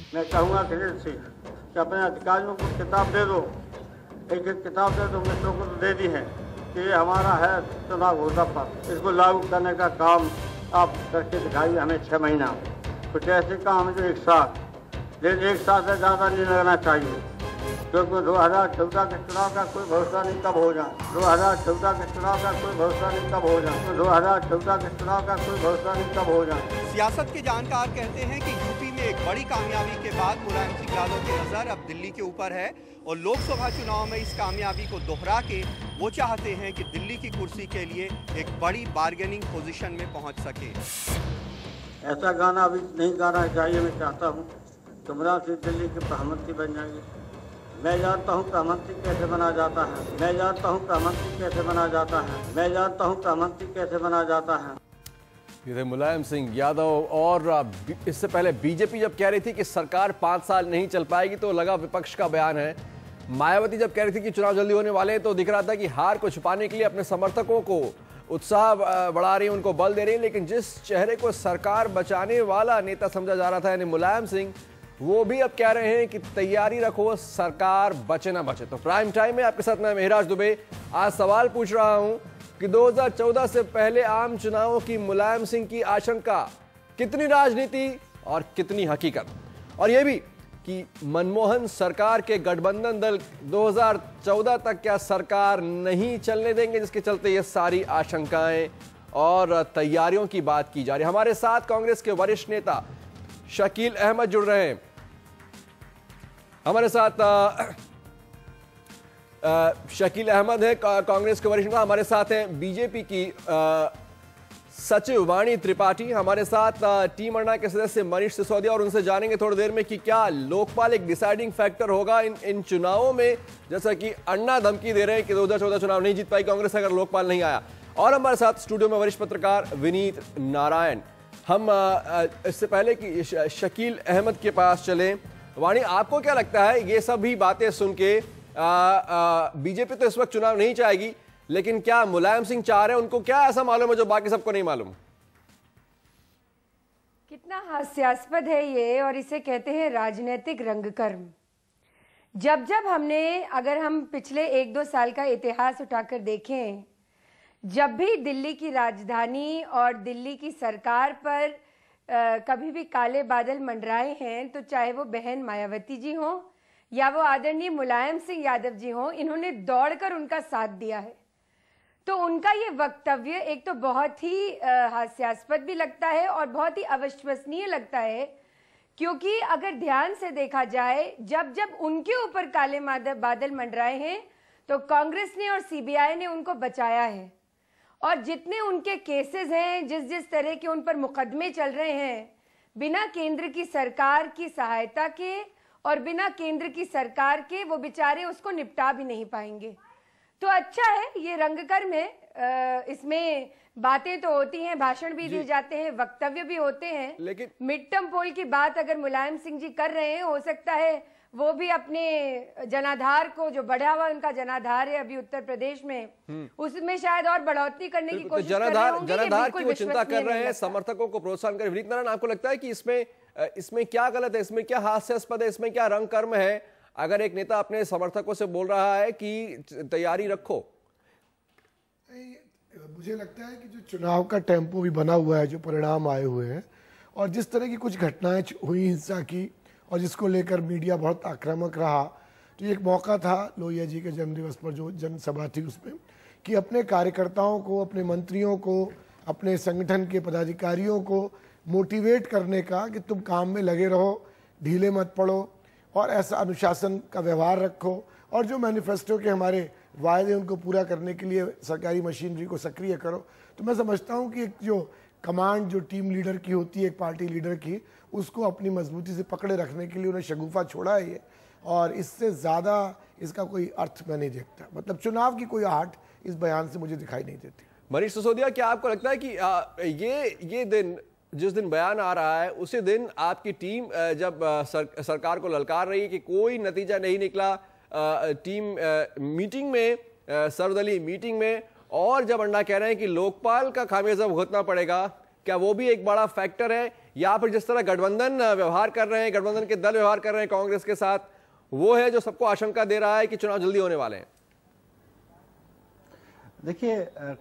मैं कहूँगा क्रेडिट से कि अपने अधिकारियों को किताब दे दो, एक किताब दे दो, मित्रों को तो दे दी है कि ये हमारा है चुनाव घोषणा पत्र, इसको लागू करने का काम आप करके दिखाइए हमें 6 महीना। कुछ ऐसे काम जो एक साथ, लेकिन एक साथ से ज़्यादा नहीं लगना चाहिए, क्योंकि 2014 के चुनाव का कोई भरोसा नहीं कब हो जाए, 2014 के चुनाव का कोई भरोसा नहीं कब हो जाए, 2014 के चुनाव का कोई भरोसा नहीं कब हो जाए। सियासत के जानकार कहते हैं कि यूपी में एक बड़ी कामयाबी के बाद मुलायम सिंह यादव की नजर अब दिल्ली के ऊपर है और लोकसभा चुनाव में इस कामयाबी को दोहरा के वो चाहते हैं कि दिल्ली की कुर्सी के लिए एक बड़ी बार्गेनिंग पोजीशन में पहुंच सके। ऐसा गाना अभी नहीं गाना चाहिए। मैं चाहता हूँ मुलायम सिंह दिल्ली के प्रधानमंत्री बन जाएंगे। मैं जानता हूँ प्रधानमंत्री कैसे बना जाता है, मैं जानता हूँ प्रधानमंत्री कैसे बना जाता है, मैं जानता हूँ प्रधानमंत्री कैसे बना जाता है। ये थे मुलायम सिंह यादव। और इससे पहले बीजेपी जब कह रही थी कि सरकार 5 साल नहीं चल पाएगी तो लगा विपक्ष का बयान है। मायावती जब कह रही थी कि चुनाव जल्दी होने वाले हैं तो दिख रहा था कि हार को छुपाने के लिए अपने समर्थकों को उत्साह बढ़ा रही, उनको बल दे रही। लेकिन जिस चेहरे को सरकार बचाने वाला नेता समझा जा रहा था यानी मुलायम सिंह, वो भी अब कह रहे हैं कि तैयारी रखो, सरकार बचे ना बचे। तो प्राइम टाइम में आपके साथ मैं मेहराज दुबे आज सवाल पूछ रहा हूं कि 2014 से पहले आम चुनावों की मुलायम सिंह की आशंका कितनी राजनीति और कितनी हकीकत, और यह भी कि मनमोहन सरकार के गठबंधन दल 2014 तक क्या सरकार नहीं चलने देंगे, जिसके चलते ये सारी आशंकाएं और तैयारियों की बात की जा रही है। हमारे साथ कांग्रेस के वरिष्ठ नेता शकील अहमद जुड़ रहे हैं। हमारे साथ शकील अहमद है कांग्रेस के वरिष्ठ नेता। हमारे साथ हैं बीजेपी की सचिव वाणी त्रिपाठी। हमारे साथ टीम अन्ना के सदस्य मनीष सिसोदिया, और उनसे जानेंगे थोड़ी देर में कि क्या लोकपाल एक डिसाइडिंग फैक्टर होगा इन चुनावों में, जैसा कि अन्ना धमकी दे रहे हैं कि 2014 चुनाव नहीं जीत पाई कांग्रेस अगर लोकपाल नहीं आया। और हमारे साथ स्टूडियो में वरिष्ठ पत्रकार विनीत नारायण। हम इससे पहले कि शकील अहमद के पास चलें, वाणी आपको क्या लगता है ये सभी बातें सुन के बीजेपी तो इस वक्त चुनाव नहीं चाहेगी, लेकिन क्या मुलायम सिंह चाह रहे हैं, उनको क्या ऐसा मालूम है जो बाकी सबको नहीं मालूम? कितना हास्यास्पद है ये, और इसे कहते हैं राजनीतिक रंगकर्म। जब जब हमने, अगर हम पिछले 1-2 साल का इतिहास उठाकर देखें, जब भी दिल्ली की राजधानी और दिल्ली की सरकार पर कभी भी काले बादल मंडराए हैं, तो चाहे वो बहन मायावती जी हों या वो आदरणीय मुलायम सिंह यादव जी हों, इन्होंने दौड़कर उनका साथ दिया है। तो उनका ये वक्तव्य एक तो बहुत ही हास्यास्पद भी लगता है और बहुत ही अविश्वसनीय लगता है, क्योंकि अगर ध्यान से देखा जाए, जब जब उनके ऊपर काले बादल मंडराए हैं तो कांग्रेस ने और सीबीआई ने उनको बचाया है। और जितने उनके केसेस हैं, जिस तरह के उन पर मुकदमे चल रहे हैं, बिना केंद्र की सरकार की सहायता के और बिना केंद्र की सरकार के वो बेचारे उसको निपटा भी नहीं पाएंगे। तो अच्छा है, ये रंगकर्म है, इसमें बातें तो होती हैं, भाषण भी दिए जाते हैं, वक्तव्य भी होते हैं, लेकिन मिड टर्म पोल की बात अगर मुलायम सिंह जी कर रहे हैं, हो सकता है वो भी अपने जनाधार को, जो बढ़ा हुआ उनका जनाधार है अभी उत्तर प्रदेश में, उसमें शायद और बढ़ोतरी करने की कोशिश कर रहे होंगे। जनाधार की वो चिंता कर रहे हैं, समर्थकों को प्रोत्साहन कर। विनीत नारायण, आपको लगता है कि इसमें क्या गलत है, इसमें क्या हास्यास्पद है, इसमें क्या रंग कर्म है, अगर एक नेता अपने समर्थकों से बोल रहा है कि तैयारी रखो? मुझे लगता है कि जो चुनाव का टेम्पो भी बना हुआ है, जो परिणाम आए हुए हैं और जिस तरह की कुछ घटनाएं हुई हिंसा की, और जिसको लेकर मीडिया बहुत आक्रामक रहा, तो एक मौका था लोहिया जी के जन्मदिवस पर जो जनसभा थी उसमें, कि अपने कार्यकर्ताओं को, अपने मंत्रियों को, अपने संगठन के पदाधिकारियों को मोटिवेट करने का कि तुम काम में लगे रहो, ढीले मत पड़ो और ऐसा अनुशासन का व्यवहार रखो, और जो मैनिफेस्टो के हमारे वायदे उनको पूरा करने के लिए सरकारी मशीनरी को सक्रिय करो। तो मैं समझता हूँ कि एक जो कमांड जो टीम लीडर की होती है, एक पार्टी लीडर की, उसको अपनी मजबूती से पकड़े रखने के लिए उन्हें शगुफा छोड़ा है ये, और इससे ज़्यादा इसका कोई अर्थ मैं नहीं देखता। मतलब चुनाव की कोई आहट इस बयान से मुझे दिखाई नहीं देती। मनीष सिसोदिया, क्या आपको लगता है कि ये दिन, जिस दिन बयान आ रहा है उसी दिन आपकी टीम जब सरकार को ललकार रही है कि कोई नतीजा नहीं निकला, टीम मीटिंग में, सर्वदलीय मीटिंग में, और जब अन्ना कह रहे हैं कि लोकपाल का खामियाजा भुगतना पड़ेगा, क्या वो भी एक बड़ा फैक्टर है? या फिर जिस तरह गठबंधन व्यवहार कर रहे हैं, गठबंधन के दल व्यवहार कर रहे हैं कांग्रेस के साथ, वो है जो सबको आशंका दे रहा है कि चुनाव जल्दी होने वाले हैं? देखिए,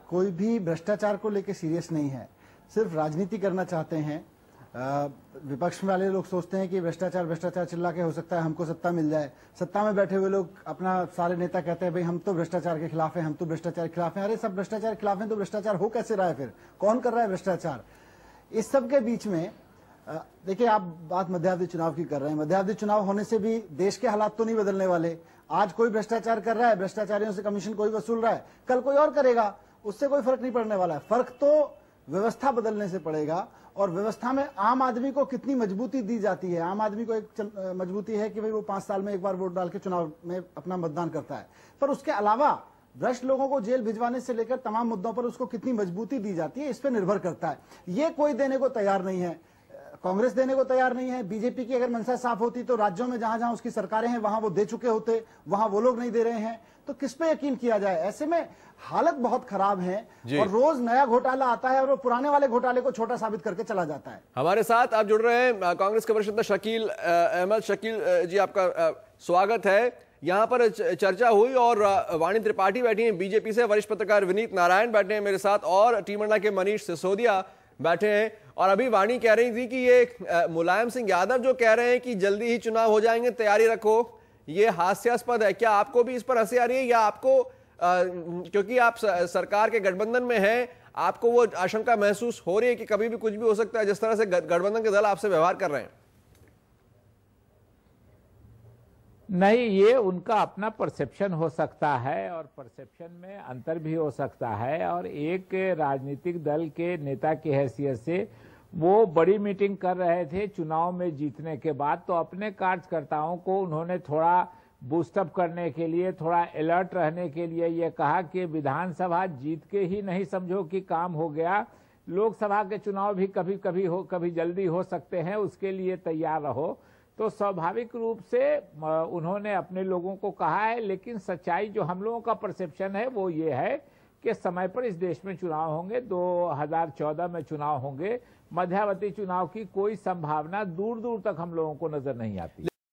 कोई भी भ्रष्टाचार को लेकर सीरियस नहीं है, सिर्फ राजनीति करना चाहते हैं। विपक्ष वाले लोग सोचते हैं कि भ्रष्टाचार भ्रष्टाचार चिल्ला के हो सकता है हमको सत्ता मिल जाए। सत्ता में बैठे हुए लोग, अपना सारे नेता कहते हैं भाई हम तो भ्रष्टाचार के खिलाफ हैं, हम तो भ्रष्टाचार के खिलाफ हैं। अरे सब भ्रष्टाचार के खिलाफ हैं तो भ्रष्टाचार हो कैसे रहा है? फिर कौन कर रहा है भ्रष्टाचार? इस सब के बीच में देखिए, आप बात मध्यावधि चुनाव की कर रहे हैं। मध्यावधि चुनाव होने से भी देश के हालात तो नहीं बदलने वाले। आज कोई भ्रष्टाचार कर रहा है, भ्रष्टाचारियों से कमीशन कोई वसूल रहा है, कल कोई और करेगा, उससे कोई फर्क नहीं पड़ने वाला है। फर्क तो व्यवस्था बदलने से पड़ेगा, और व्यवस्था में आम आदमी को कितनी मजबूती दी जाती है। आम आदमी को एक मजबूती है कि भाई वो 5 साल में एक बार वोट डाल के चुनाव में अपना मतदान करता है, पर उसके अलावा भ्रष्ट लोगों को जेल भिजवाने से लेकर तमाम मुद्दों पर उसको कितनी मजबूती दी जाती है, इस पर निर्भर करता है। ये कोई देने को तैयार नहीं है, कांग्रेस देने को तैयार नहीं है। बीजेपी की अगर मंशा साफ होती तो राज्यों में जहां जहां उसकी सरकारें हैं वहां वो दे चुके होते, वहां वो लोग नहीं दे रहे हैं, तो किस पे यकीन किया जाए? ऐसे में हालत बहुत खराब है और रोज नया घोटाला आता है और वो पुराने वाले घोटाले को छोटा साबित करके चला जाता है। हमारे साथ आप जुड़ रहे हैं कांग्रेस के वरिष्ठ नेता शकील अहमद। शकील जी, आपका स्वागत है। यहाँ पर चर्चा हुई और वाणी त्रिपाठी बैठी हैं बीजेपी से, वरिष्ठ पत्रकार विनीत नारायण बैठे हैं मेरे साथ, और टीम इंडिया के मनीष सिसोदिया बैठे हैं। और अभी वाणी कह रही थी कि ये मुलायम सिंह यादव जो कह रहे हैं कि जल्दी ही चुनाव हो जाएंगे, तैयारी रखो, ये हास्यास्पद है। क्या आपको भी इस पर हंसी आ रही है, या आपको क्योंकि आप सरकार के गठबंधन में हैं, आपको वो आशंका महसूस हो रही है कि कभी भी कुछ भी हो सकता है जिस तरह से गठबंधन के दल आपसे व्यवहार कर रहे हैं? नहीं, ये उनका अपना परसेप्शन हो सकता है और परसेप्शन में अंतर भी हो सकता है। और एक राजनीतिक दल के नेता की हैसियत से वो बड़ी मीटिंग कर रहे थे चुनाव में जीतने के बाद, तो अपने कार्यकर्ताओं को उन्होंने थोड़ा बूस्टअप करने के लिए, थोड़ा अलर्ट रहने के लिए ये कहा कि विधानसभा जीत के ही नहीं समझो कि काम हो गया, लोकसभा के चुनाव भी कभी जल्दी हो सकते हैं, उसके लिए तैयार रहो। तो स्वाभाविक रूप से उन्होंने अपने लोगों को कहा है, लेकिन सच्चाई जो हम लोगों का परसेप्शन है वो ये है कि समय पर इस देश में चुनाव होंगे, 2014 में चुनाव होंगे। मध्यावधि चुनाव की कोई संभावना दूर दूर तक हम लोगों को नजर नहीं आती।